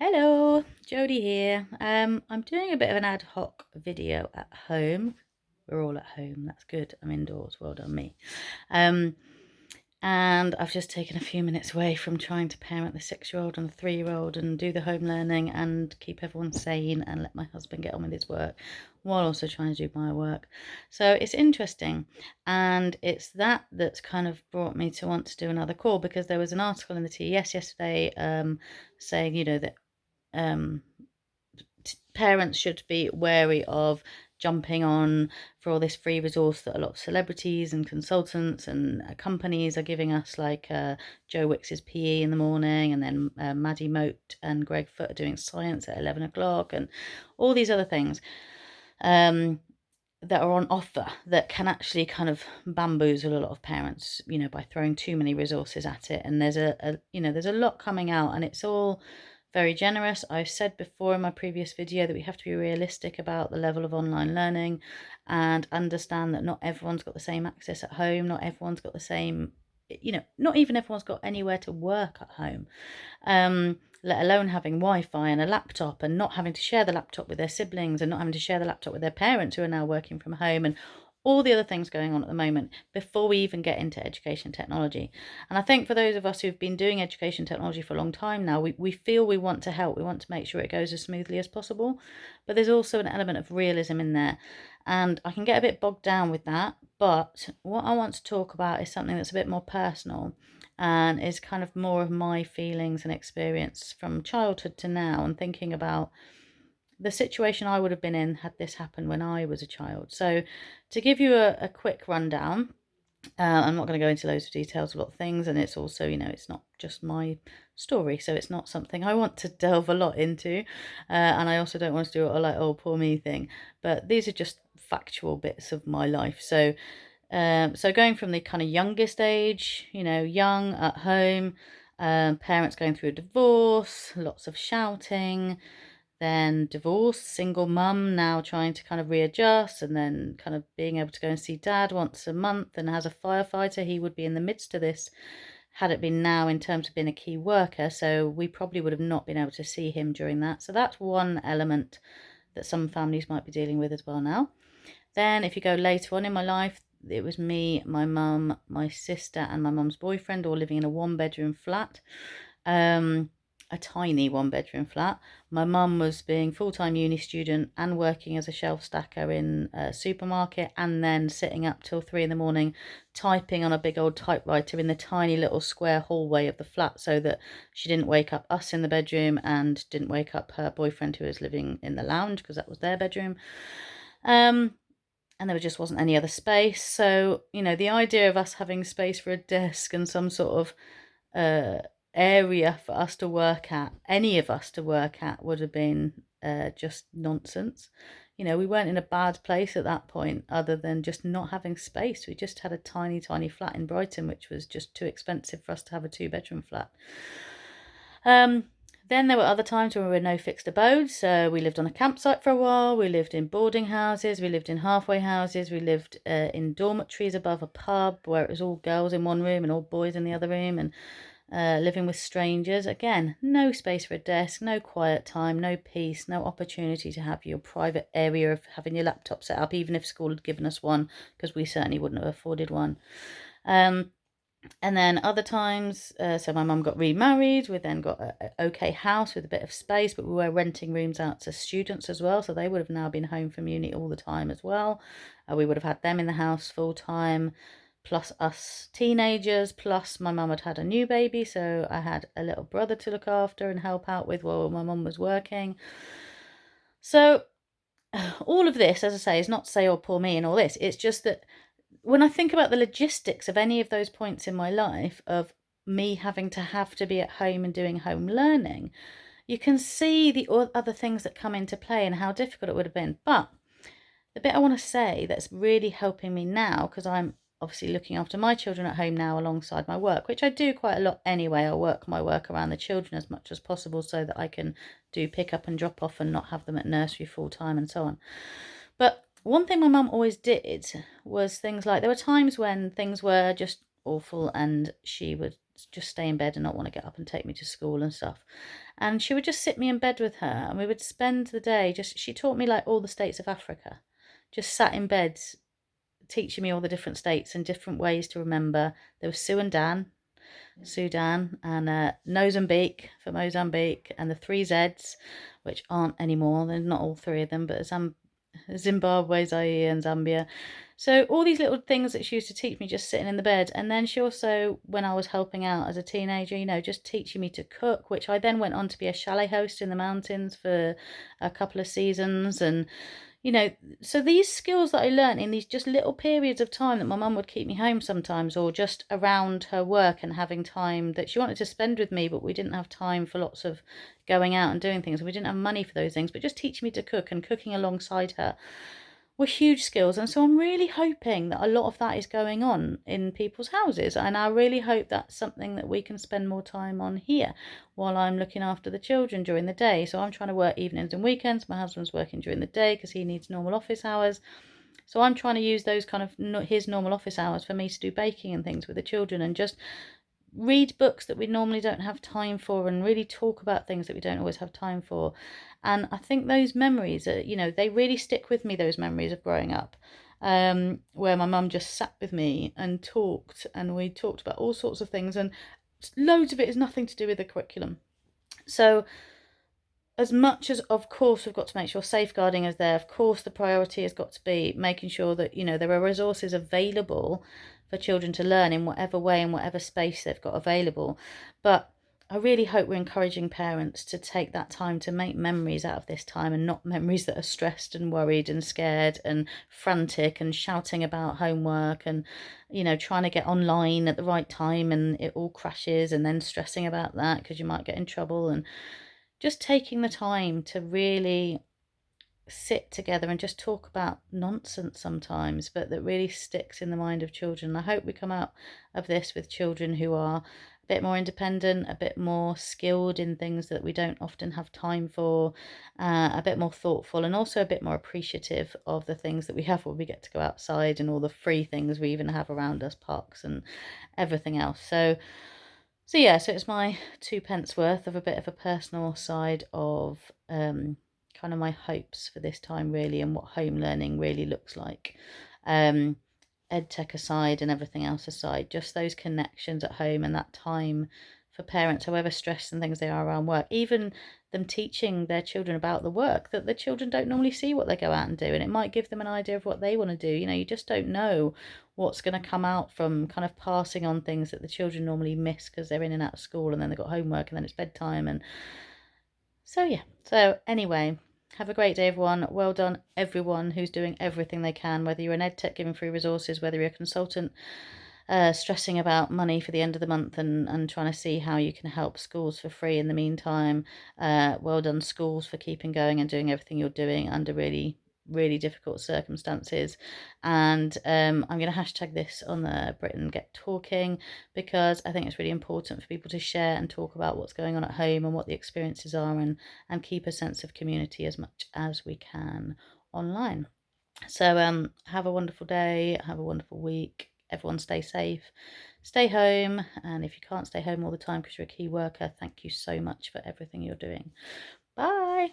Hello, Jodie here. I'm doing a bit of an ad hoc video at home. We're all at home. That's good. I'm indoors. Well done, me. Um, and I've just taken a few minutes away from trying to parent the 6-year-old and the 3-year-old and do the home learning and keep everyone sane and let my husband get on with his work while also trying to do my work. So it's interesting. And it's that's kind of brought me to want to do another call, because there was an article in the TES yesterday saying, that um, parents should be wary of jumping on for all this free resource that a lot of celebrities and consultants and companies are giving us, like Joe Wicks's PE in the morning, and then Maddie Moat and Greg Foot are doing science at 11 o'clock, and all these other things that are on offer that can actually kind of bamboozle a lot of parents, by throwing too many resources at it. And there's there's a lot coming out, and it's all very generous. I've said before in my previous video that we have to be realistic about the level of online learning and understand that not everyone's got the same access at home. Not everyone's got the same, not even everyone's got anywhere to work at home. Let alone having Wi-Fi and a laptop, and not having to share the laptop with their siblings, and not having to share the laptop with their parents who are now working from home, and all the other things going on at the moment before we even get into education technology. And I think for those of us who've been doing education technology for a long time now, we feel we want to help. We want to make sure it goes as smoothly as possible. But there's also an element of realism in there. And I can get a bit bogged down with that. But what I want to talk about is something that's a bit more personal, and is kind of more of my feelings and experience from childhood to now, and thinking about the situation I would have been in had this happened when I was a child. So to give you a quick rundown, I'm not going to go into loads of details of a lot of things, and it's also, it's not just my story, so it's not something I want to delve a lot into, and I also don't want to do a like, oh, poor me thing, but these are just factual bits of my life. So going from the kind of youngest age, young at home, parents going through a divorce, lots of shouting, then divorce, single mum, now trying to kind of readjust, and then kind of being able to go and see dad once a month, and as a firefighter, he would be in the midst of this had it been now in terms of being a key worker. So we probably would have not been able to see him during that. So that's one element that some families might be dealing with as well now. Then if you go later on in my life, it was me, my mum, my sister, and my mum's boyfriend all living in a 1-bedroom flat. A tiny 1-bedroom flat. My mum was being full-time uni student and working as a shelf stacker in a supermarket, and then sitting up till 3 in the morning typing on a big old typewriter in the tiny little square hallway of the flat, so that she didn't wake up us in the bedroom and didn't wake up her boyfriend, who was living in the lounge, because that was their bedroom. And there just wasn't any other space. So, the idea of us having space for a desk and some sort of area for us to work at, any of us to work at, would have been just nonsense. We weren't in a bad place at that point, other than just not having space. We just had a tiny, tiny flat in Brighton, which was just too expensive for us to have a 2-bedroom flat. Then there were other times when we were no fixed abode. So we lived on a campsite for a while. We lived in boarding houses. We lived in halfway houses. We lived in dormitories above a pub, where it was all girls in one room and all boys in the other room, and living with strangers. Again, no space for a desk, no quiet time, no peace, no opportunity to have your private area of having your laptop set up, even if school had given us one, because we certainly wouldn't have afforded one. And then other times, so my mum got remarried. We then got an okay house with a bit of space, but we were renting rooms out to students as well. So they would have now been home from uni all the time as well. We would have had them in the house full time, plus us teenagers, plus my mum had a new baby. So I had a little brother to look after and help out with while my mum was working. So all of this, as I say, is not to say, oh, poor me and all this. It's just that when I think about the logistics of any of those points in my life, of me having to be at home and doing home learning, you can see the other things that come into play and how difficult it would have been. But the bit I want to say that's really helping me now, because I'm obviously looking after my children at home now alongside my work, which I do quite a lot anyway. I work my work around the children as much as possible, so that I can do pick up and drop off and not have them at nursery full time and so on. But one thing my mum always did was things like, there were times when things were just awful and she would just stay in bed and not want to get up and take me to school and stuff. And she would just sit me in bed with her, and we would spend the day she taught me like all the states of Africa, just sat in bed teaching me all the different states and different ways to remember. There was Sudan, and Mozambique for Mozambique, and the three Zs, which aren't anymore. They're not all three of them, but Zimbabwe, Zaire, and Zambia. So all these little things that she used to teach me just sitting in the bed. And then she also, when I was helping out as a teenager, just teaching me to cook, which I then went on to be a chalet host in the mountains for a couple of seasons. And so these skills that I learned in these just little periods of time that my mum would keep me home sometimes, or just around her work and having time that she wanted to spend with me, but we didn't have time for lots of going out and doing things, and we didn't have money for those things, but just teaching me to cook and cooking alongside her were huge skills. And so I'm really hoping that a lot of that is going on in people's houses, and I really hope that's something that we can spend more time on here while I'm looking after the children during the day. So I'm trying to work evenings and weekends. My husband's working during the day because he needs normal office hours. So I'm trying to use those kind of his normal office hours for me to do baking and things with the children, and just read books that we normally don't have time for, and really talk about things that we don't always have time for. And I think those memories are, they really stick with me, those memories of growing up, where my mum just sat with me and talked, and we talked about all sorts of things, and loads of it is nothing to do with the curriculum. So as much as, of course, we've got to make sure safeguarding is there, of course the priority has got to be making sure that there are resources available for children to learn in whatever way, in whatever space they've got available. But I really hope we're encouraging parents to take that time to make memories out of this time, and not memories that are stressed and worried and scared and frantic and shouting about homework, and trying to get online at the right time and it all crashes, and then stressing about that because you might get in trouble. And just taking the time to really sit together and just talk about nonsense sometimes, but that really sticks in the mind of children. I hope we come out of this with children who are a bit more independent, a bit more skilled in things that we don't often have time for, a bit more thoughtful, and also a bit more appreciative of the things that we have when we get to go outside, and all the free things we even have around us, parks and everything else. So yeah, so it's my 2 pence worth of a bit of a personal side of kind of my hopes for this time, really, and what home learning really looks like. Ed tech aside and everything else aside, just those connections at home and that time for parents, however stressed and things they are around work, even them teaching their children about the work that the children don't normally see what they go out and do, and it might give them an idea of what they want to do. You just don't know what's going to come out from kind of passing on things that the children normally miss because they're in and out of school, and then they've got homework, and then it's bedtime. And so yeah, so anyway, have a great day, everyone. Well done, everyone who's doing everything they can, whether you're an EdTech giving free resources, whether you're a consultant stressing about money for the end of the month, and trying to see how you can help schools for free in the meantime. Well done, schools, for keeping going and doing everything you're doing under really, really difficult circumstances. And I'm going to hashtag this on the Britain Get Talking, because I think it's really important for people to share and talk about what's going on at home and what the experiences are, and keep a sense of community as much as we can online. So have a wonderful day, have a wonderful week. Everyone stay safe, stay home, and if you can't stay home all the time because you're a key worker, thank you so much for everything you're doing. Bye.